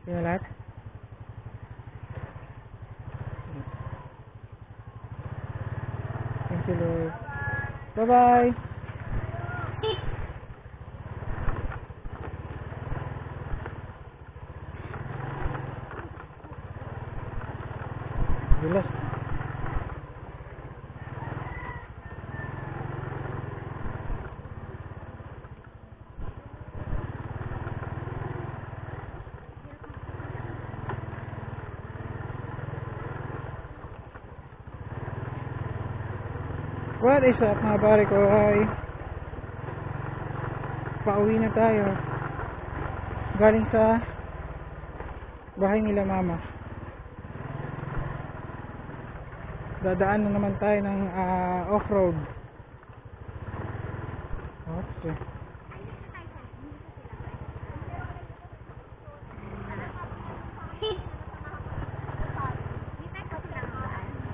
Yun na lahat? Thank you, Lord. Bye-bye! Bilas. What is up mga pare ko? Ay, pauwi na tayo galing sa bahay nila mama. Dadaan na naman tayo ng off-road. Okay.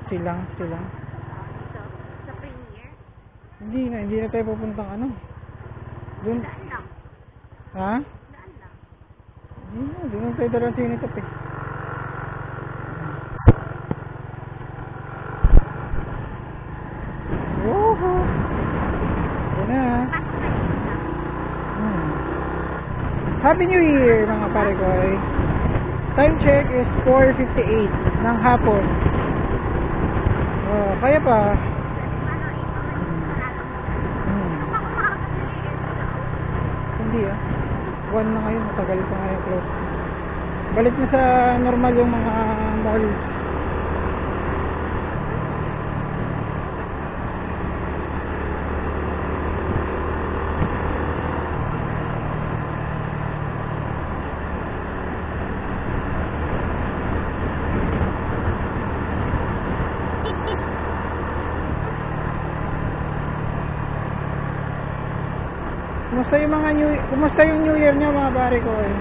Silang Hindi na tayo pupuntang ano. Doon. Ha? Hindi na tayo dalang sinitap eh. Woohoo! Ito na. Happy New Year mga pare ko eh. Time check is 4:58 ng hapon. Kaya pa. Hindi 1 na ngayon, matagal pa ngayon close. Balik na sa normal yung mga mall. Kumusta yung New Year niya mga pare ko eh?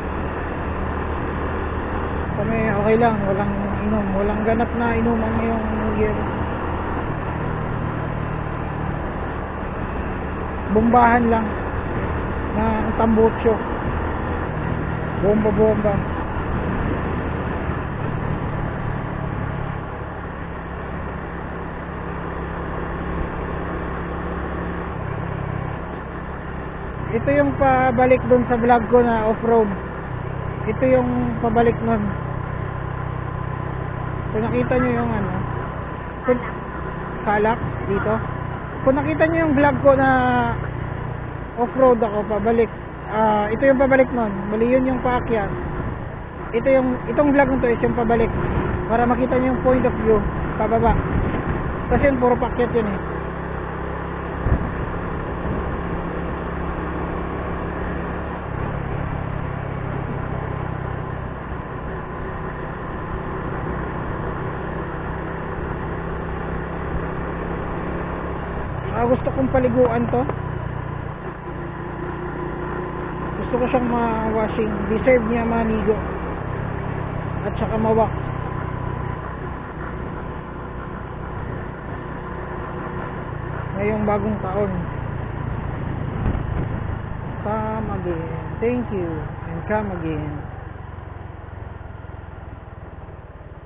Kami okay lang, walang inom, walang ganap na inuman ngayong New Year. Bombahan lang na tambutso. Bomba. Ito yung pabalik dun sa vlog ko na off-road. Ito yung pabalik nun. Kung nakita nyo yung ano, Kalak dito. Kung nakita nyo yung vlog ko na off-road ako pabalik, ito yung pabalik nun. Bali yun yung paakyat. Itong vlog nito is yung pabalik para makita nyo yung point of view pababa. Kasi yun puro paakyat yun eh. Gusto kong paliguan to. Gusto ko siyang ma-washing. Deserve niya manigo at saka ma-wax. Ngayong bagong taon. Come again. Thank you. And come again.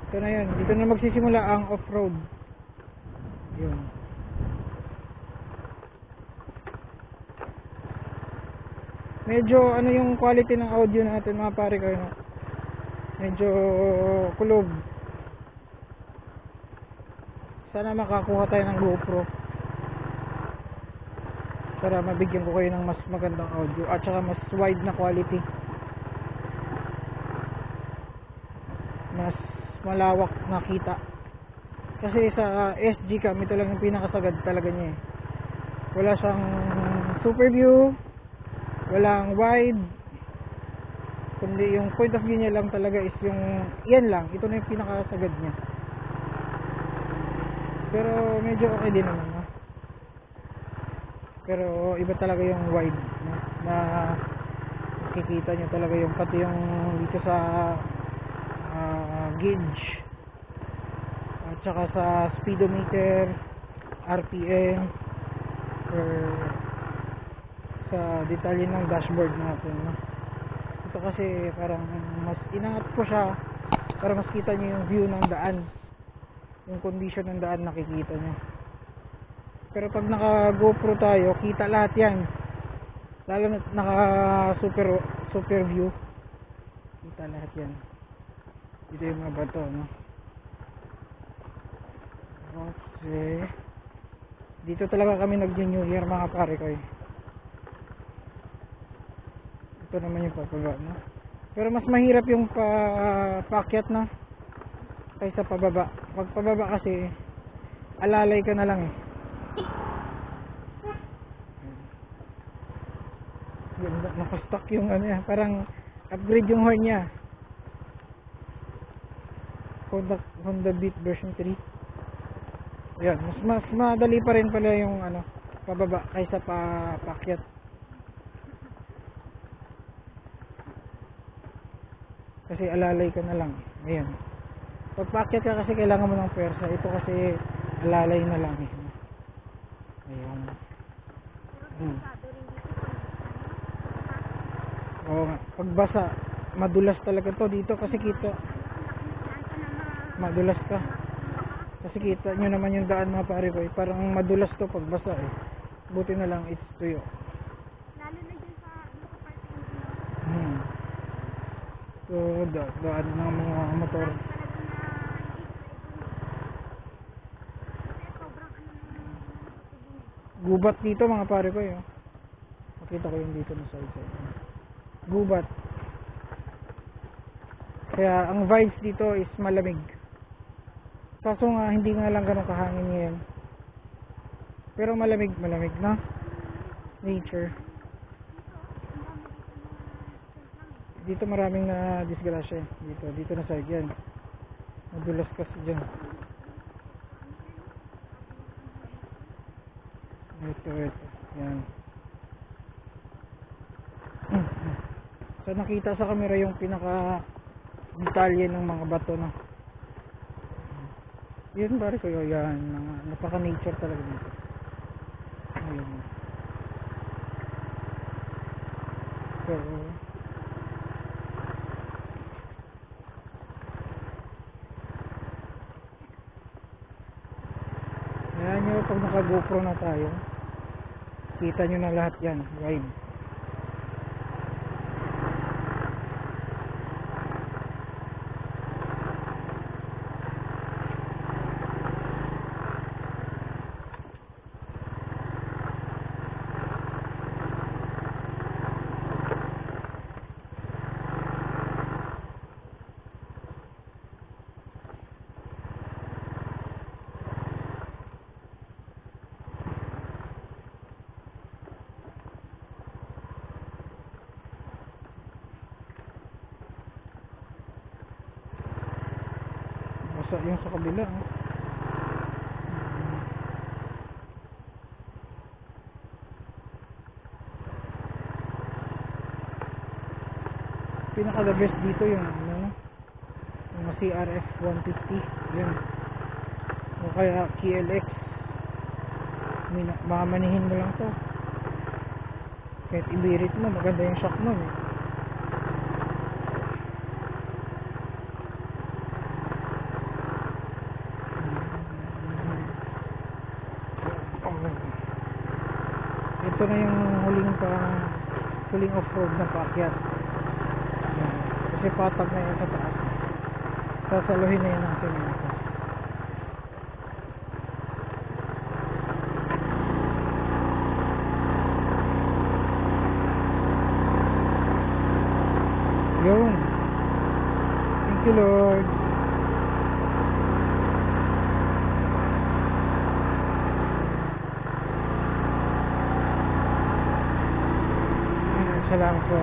Ito na yun. Dito na magsisimula ang off-road. Yun. Medyo ano yung quality ng audio natin mga pare ko, no? Medyo kulob. Sana makakuha tayo ng GoPro para mabigyan ko kayo ng mas magandang audio at saka mas wide na quality, mas malawak na kita. Kasi sa SG cam ito lang yung pinakasagad talaga niya eh. Wala siyang super view, walang wide, kundi yung point of view niya lang talaga is yung yan lang. Ito na yung pinakasagad niya. Pero medyo okay din naman, no? Pero iba talaga yung wide, no? Na makikita nyo talaga yung pati yung dito sa gauge at saka sa speedometer, RPM, or sa detalye ng dashboard natin, no? Ito kasi parang mas inangat ko siya para mas kita nyo yung view ng daan, yung condition ng daan nakikita nyo. Pero pag naka GoPro tayo, kita lahat yan, lalo na naka super view, kita lahat yan. Dito yung mga bato, no? Okay, dito talaga kami nag-New Year mga pare ko. Ito naman yung pababa, no? Pero mas mahirap yung paakyat, no, kaysa pababa. Pag pababa kasi alalay ka na lang eh. Ganda, nakastock yung ano yan, parang upgrade yung horn niya. Honda Beat version 3. Yan, mas madali pa rin pala yung ano, pababa kaysa paakyat. Kasi alalay ka na lang. Ayan. Pag paakyat ka kasi kailangan mo ng pwersa. Ito kasi alalay na lang eh. Ayan. Oo nga. Pag basa, madulas talaga to dito kasi kita. Madulas ka. Kasi kita nyo naman yung daan mga pare ko eh. Parang madulas to pag basa eh. Buti na lang it's tuyo. Lalo na dyan sa So, daan ng mga motor. Gubat dito mga pare ko eh. Makita ko yung dito na side. Gubat. Kaya ang vibes dito is malamig. Kaso nga hindi nga lang ganun kahangin ngayon. Pero malamig na nature. Dito maraming na disgrasya dito na side yan. Madulas kasi dyan. Ito yan. So nakita sa camera yung pinaka detalye ng mga bato, no. Yun pare ko yan, napaka nature talaga dito. Ayun. So ayan nyo, pag naka GoPro na tayo, kita nyo na lahat yan, ride. Basa yung sa kabila, oh. Pinaka the best dito yung ano, yung CRF 150 yun, o kaya KLX. Mamanihin mo lang to, kahit ibirit mo maganda yung shock nun eh. Ito na yung huling off-road na paakyat. Kasi patag na yan sa taas. Sasaluhin na yun ang semento. Yun. Thank you Lord. Salamat po.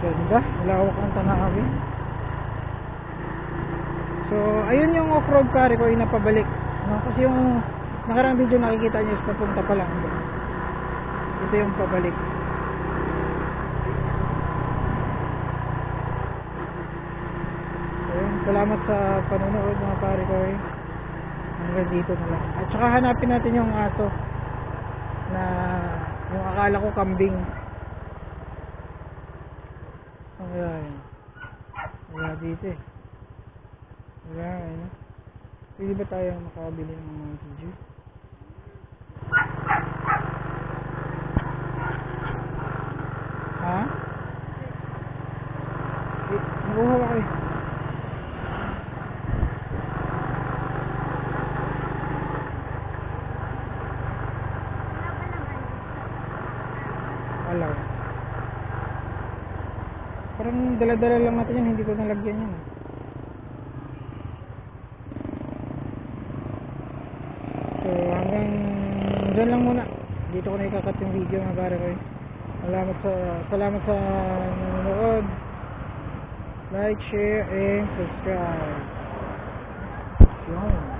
Ganda, lawak ang tanawin. So, ayun yung off-road pare ko, inapabalik, no? Kasi yung nakarang video nakikita nyo is papunta pa lang. Ito yung pabalik. So, yun, salamat sa panonood mga pare ko. Hanggang dito na lang. At saka hanapin natin yung aso na yung akala ko kambing. Ang kaya yun? Wala dito eh. Wala eh. Pwede ba tayo makabili ng Mountain Dew? Ha? Nakuha ako eh. Wala pa naman. Wala. Parang dala-dala lang natin yan, hindi ko nalagyan yan. So hanggang dyan lang muna. Dito ko na ikakat yung video mga pare ko. Salamat sa nanonood. Like, share, and subscribe. Yun.